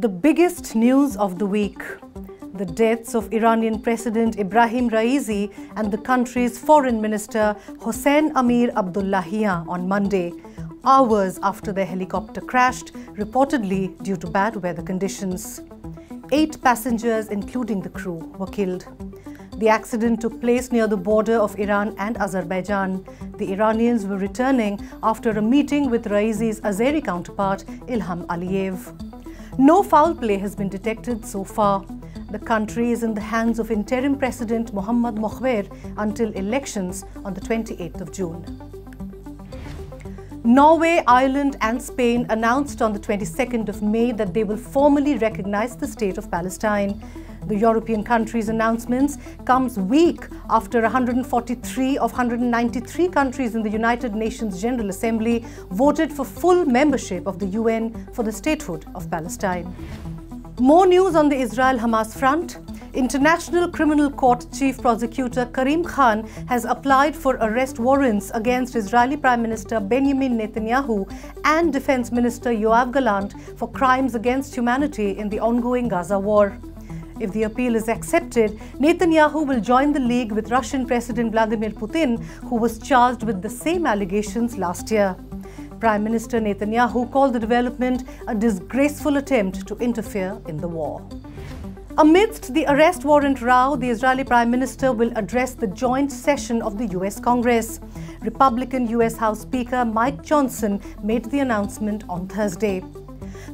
The biggest news of the week: the deaths of Iranian President Ibrahim Raisi and the country's Foreign Minister Hossein Amir Abdullahian on Monday, hours after their helicopter crashed, reportedly due to bad weather conditions. 8 passengers, including the crew, were killed. The accident took place near the border of Iran and Azerbaijan. The Iranians were returning after a meeting with Raisi's Azeri counterpart, Ilham Aliyev. No foul play has been detected so far. The country is in the hands of interim President Mohammad Mokhber until elections on the 28th of June. Norway, Ireland and Spain announced on the 22nd of May that they will formally recognize the state of Palestine. The European countries' announcements comes week after 143 of 193 countries in the United Nations General Assembly voted for full membership of the UN for the statehood of Palestine. More news on the Israel-Hamas front. International Criminal Court Chief Prosecutor Karim Khan has applied for arrest warrants against Israeli Prime Minister Benjamin Netanyahu and Defense Minister Yoav Gallant for crimes against humanity in the ongoing Gaza war. If the appeal is accepted, Netanyahu will join the league with Russian President Vladimir Putin, who was charged with the same allegations last year. Prime Minister Netanyahu called the development a disgraceful attempt to interfere in the war. Amidst the arrest warrant row, the Israeli Prime Minister will address the joint session of the US Congress. Republican US House Speaker Mike Johnson made the announcement on Thursday.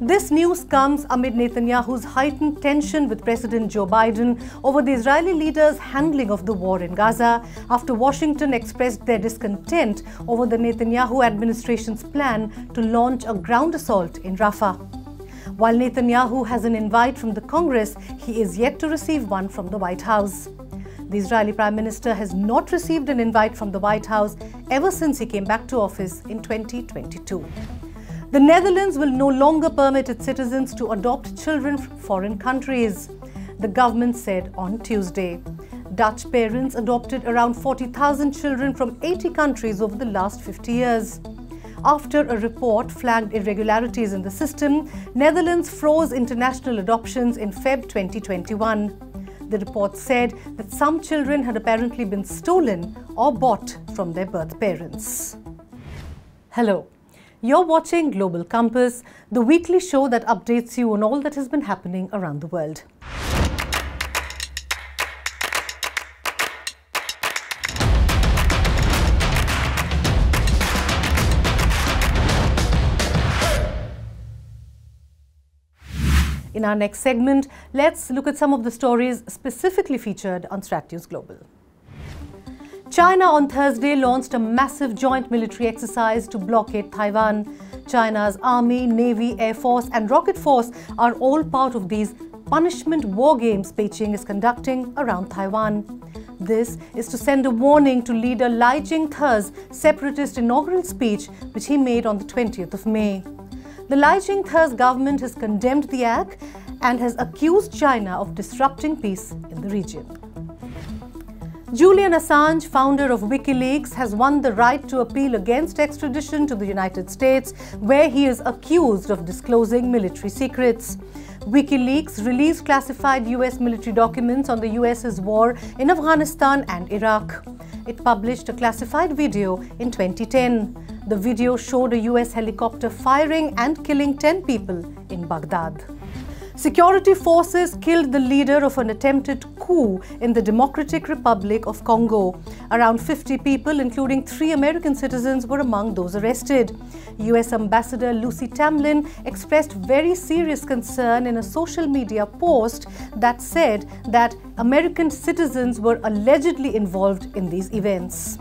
This news comes amid Netanyahu's heightened tension with President Joe Biden over the Israeli leader's handling of the war in Gaza after Washington expressed their discontent over the Netanyahu administration's plan to launch a ground assault in Rafah. While Netanyahu has an invite from the Congress, he is yet to receive one from the White House. The Israeli Prime Minister has not received an invite from the White House ever since he came back to office in 2022. The Netherlands will no longer permit its citizens to adopt children from foreign countries, the government said on Tuesday. Dutch parents adopted around 40,000 children from 80 countries over the last 50 years. After a report flagged irregularities in the system, Netherlands froze international adoptions in Feb 2021. The report said that some children had apparently been stolen or bought from their birth parents. Hello. You're watching Global Compass, the weekly show that updates you on all that has been happening around the world. In our next segment, let's look at some of the stories specifically featured on Stratnewsglobal. China on Thursday launched a massive joint military exercise to blockade Taiwan. China's Army, Navy, Air Force and Rocket Force are all part of these punishment war games Beijing is conducting around Taiwan. This is to send a warning to leader Lai Ching-te's separatist inaugural speech, which he made on the 20th of May. The Lai Ching-te's government has condemned the act and has accused China of disrupting peace in the region. Julian Assange, founder of WikiLeaks, has won the right to appeal against extradition to the United States, where he is accused of disclosing military secrets. WikiLeaks released classified US military documents on the US's war in Afghanistan and Iraq. It published a classified video in 2010. The video showed a US helicopter firing and killing 10 people in Baghdad. Security forces killed the leader of an attempted coup in the Democratic Republic of Congo. Around 50 people, including 3 American citizens, were among those arrested. US Ambassador Lucy Tamlin expressed very serious concern in a social media post that said that American citizens were allegedly involved in these events.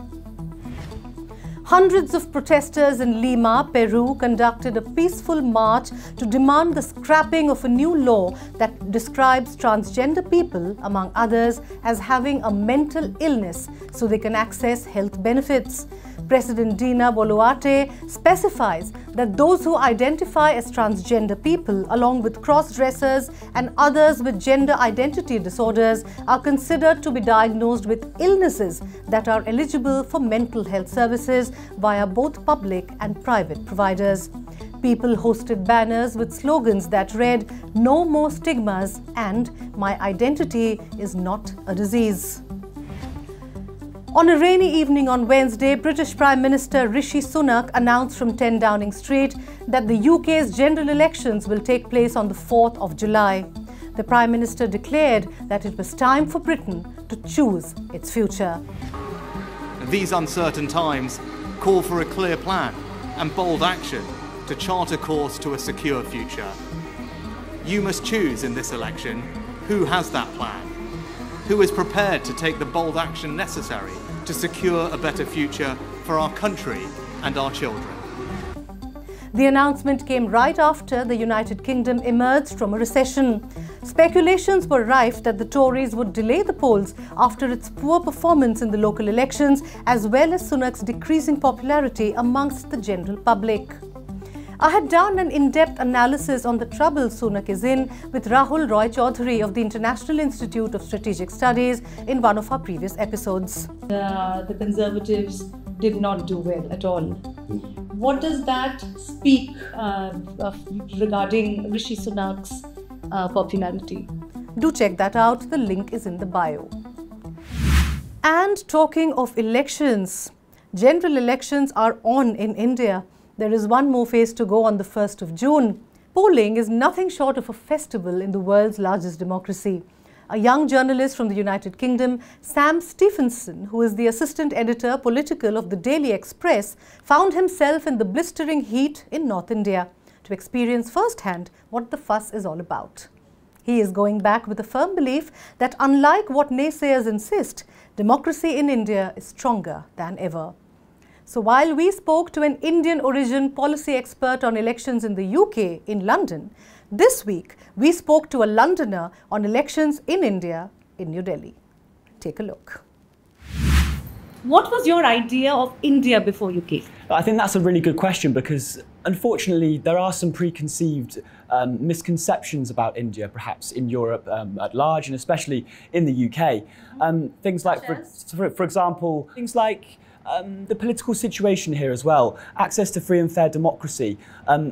Hundreds of protesters in Lima, Peru, conducted a peaceful march to demand the scrapping of a new law that describes transgender people, among others, as having a mental illness so they can access health benefits. President Dina Boluarte specifies that those who identify as transgender people, along with cross-dressers and others with gender identity disorders, are considered to be diagnosed with illnesses that are eligible for mental health services via both public and private providers. People hosted banners with slogans that read, "No more stigmas" and "My identity is not a disease." On a rainy evening on Wednesday, British Prime Minister Rishi Sunak announced from 10 Downing Street that the UK's general elections will take place on the 4th of July. The Prime Minister declared that it was time for Britain to choose its future. These uncertain times call for a clear plan and bold action to chart a course to a secure future. You must choose in this election who has that plan, who is prepared to take the bold action necessary to secure a better future for our country and our children. The announcement came right after the United Kingdom emerged from a recession. Speculations were rife that the Tories would delay the polls after its poor performance in the local elections, as well as Sunak's decreasing popularity amongst the general public. I had done an in-depth analysis on the trouble Sunak is in with Rahul Roy Chaudhary of the International Institute of Strategic Studies in one of our previous episodes. The Conservatives did not do well at all. What does that speak regarding Rishi Sunak's popularity? Do check that out. The link is in the bio. And talking of elections, general elections are on in India. There is one more phase to go on the 1st of June. Polling is nothing short of a festival in the world's largest democracy. A young journalist from the United Kingdom, Sam Stevenson, who is the assistant editor political of the Daily Express, found himself in the blistering heat in North India to experience firsthand what the fuss is all about. He is going back with a firm belief that unlike what naysayers insist, democracy in India is stronger than ever. So while we spoke to an Indian origin policy expert on elections in the UK in London, this week we spoke to a Londoner on elections in India in New Delhi. Take a look. What was your idea of India before you came? I think that's a really good question because unfortunately there are some preconceived misconceptions about India, perhaps in Europe at large and especially in the UK. Things like, for example, things like the political situation here as well, access to free and fair democracy.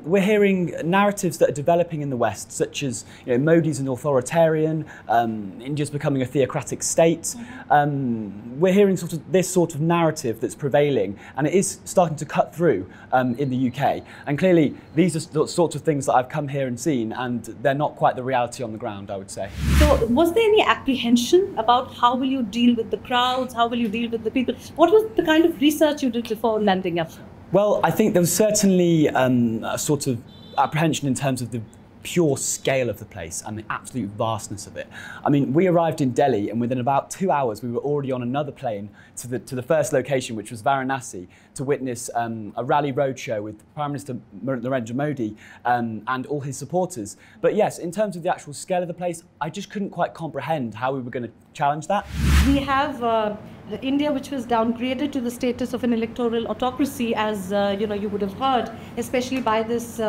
We're hearing narratives that are developing in the West, such as Modi's an authoritarian, India's becoming a theocratic state. We're hearing this sort of narrative that's prevailing, and it is starting to cut through in the UK. And clearly, these are the sorts of things that I've come here and seen, and they're not quite the reality on the ground, I would say. So, was there any apprehension about how will you deal with the crowds? How will you deal with the people? What was the kind of research you did before landing up? Well, I think there was certainly a sort of apprehension in terms of the pure scale of the place and the absolute vastness of it. I mean, we arrived in Delhi and within about 2 hours we were already on another plane to the first location, which was Varanasi, to witness a rally roadshow with Prime Minister Narendra Modi and all his supporters. But yes, in terms of the actual scale of the place, I just couldn't quite comprehend how we were going to challenge that. We have India, which was downgraded to the status of an electoral autocracy, as you would have heard, especially by this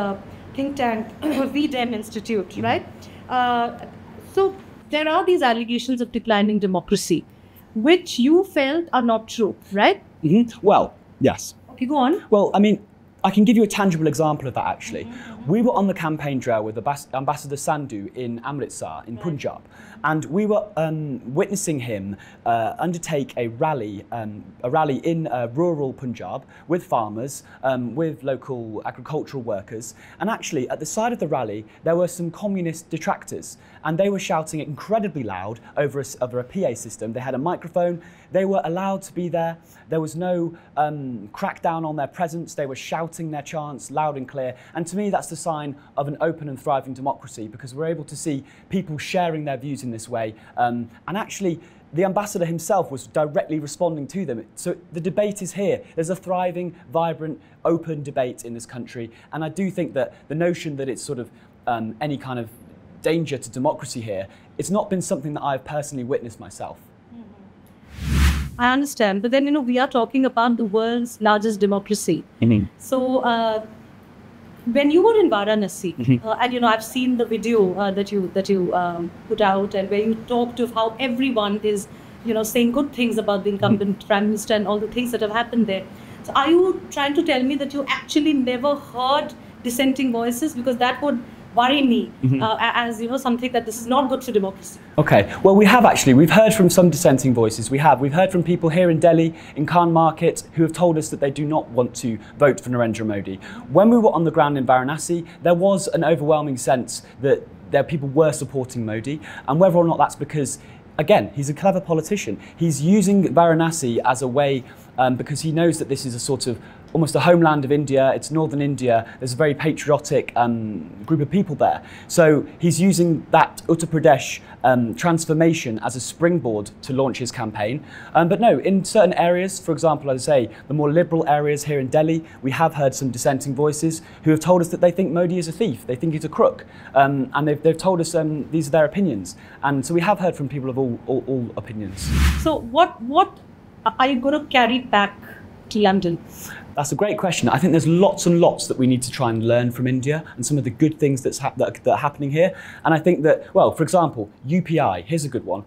think tank VDEM Institute, right? So there are these allegations of declining democracy, which you felt are not true, right? Mm-hmm. Well, yes. Okay, go on. Well, I mean, I can give you a tangible example of that, actually. We were on the campaign trail with Ambassador Sandhu in Amritsar, in Punjab, and we were witnessing him undertake a rally in rural Punjab with farmers, with local agricultural workers, and actually at the side of the rally there were some communist detractors, and they were shouting incredibly loud over a PA system. They had a microphone. They were allowed to be there. There was no crackdown on their presence. They were shouting their chants loud and clear. And to me, that's the sign of an open and thriving democracy, because we're able to see people sharing their views in this way. And actually, the ambassador himself was directly responding to them. So the debate is here. There's a thriving, vibrant, open debate in this country. And I do think that the notion that it's sort of any kind of danger to democracy here, it's not been something that I've personally witnessed myself. I understand, but then we are talking about the world's largest democracy. Mm-hmm. So when you were in Varanasi, and I've seen the video that you put out, and where you talked of how everyone is saying good things about the incumbent Prime Minister and all the things that have happened there. So are you trying to tell me that you actually never heard dissenting voices, because that would worry me as something that this is not good for democracy. Okay, well we've heard from some dissenting voices. We've heard from people here in Delhi, in Khan Market, who have told us that they do not want to vote for Narendra Modi. When we were on the ground in Varanasi, there was an overwhelming sense that people were supporting Modi, and whether or not that's because, again, he's a clever politician. He's using Varanasi as a way, because he knows that this is a sort of almost a homeland of India. It's northern India. There's a very patriotic group of people there. So he's using that Uttar Pradesh transformation as a springboard to launch his campaign. But no, in certain areas, for example, as I say, the more liberal areas here in Delhi, we have heard some dissenting voices who have told us that they think Modi is a thief, they think he's a crook, and they've told us these are their opinions. And so we have heard from people of all opinions. So what are you going to carry back to London? That's a great question. I think there's lots and lots that we need to try and learn from India and some of the good things that are happening here. And I think that, well, for example, UPI, here's a good one.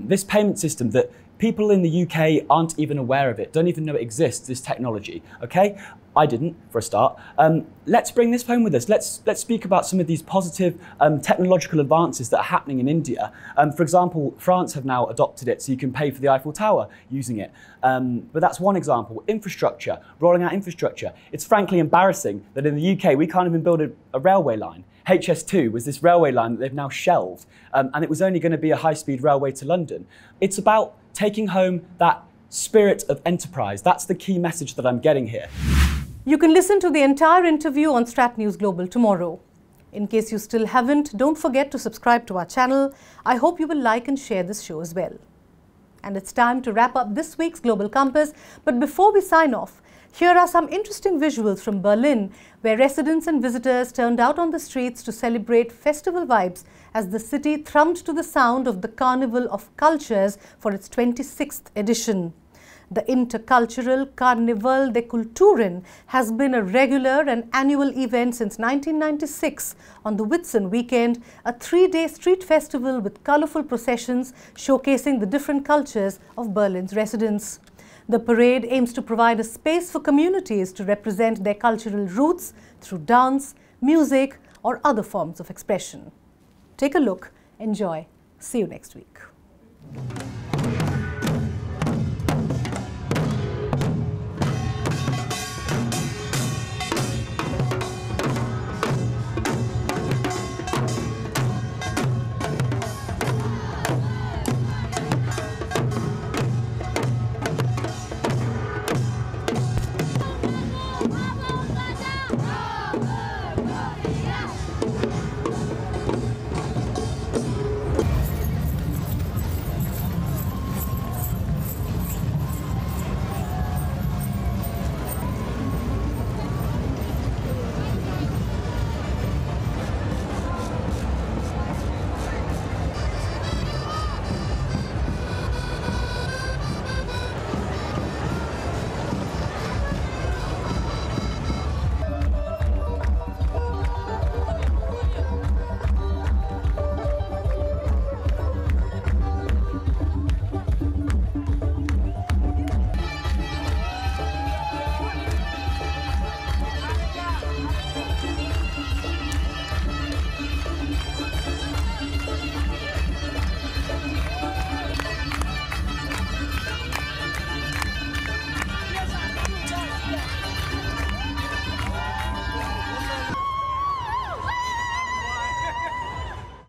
This payment system that people in the UK aren't even aware of it, don't even know it exists, this technology, okay? I didn't, for a start. Let's bring this home with us. Let's speak about some of these positive technological advances that are happening in India. For example, France have now adopted it, so you can pay for the Eiffel Tower using it. But that's one example. Infrastructure, rolling out infrastructure. It's frankly embarrassing that in the UK we can't even build a railway line. HS2 was this railway line that they've now shelved, and it was only going to be a high-speed railway to London. It's about taking home that spirit of enterprise. That's the key message that I'm getting here. You can listen to the entire interview on Stratnewsglobal tomorrow. In case you still haven't, don't forget to subscribe to our channel. I hope you will like and share this show as well. And it's time to wrap up this week's Global Compass. But before we sign off, here are some interesting visuals from Berlin, where residents and visitors turned out on the streets to celebrate festival vibes as the city thrummed to the sound of the Carnival of Cultures for its 26th edition. The intercultural Carnival de Kulturen has been a regular and annual event since 1996 on the Whitsun weekend, a 3-day street festival with colourful processions showcasing the different cultures of Berlin's residents. The parade aims to provide a space for communities to represent their cultural roots through dance, music, or other forms of expression. Take a look, enjoy. See you next week.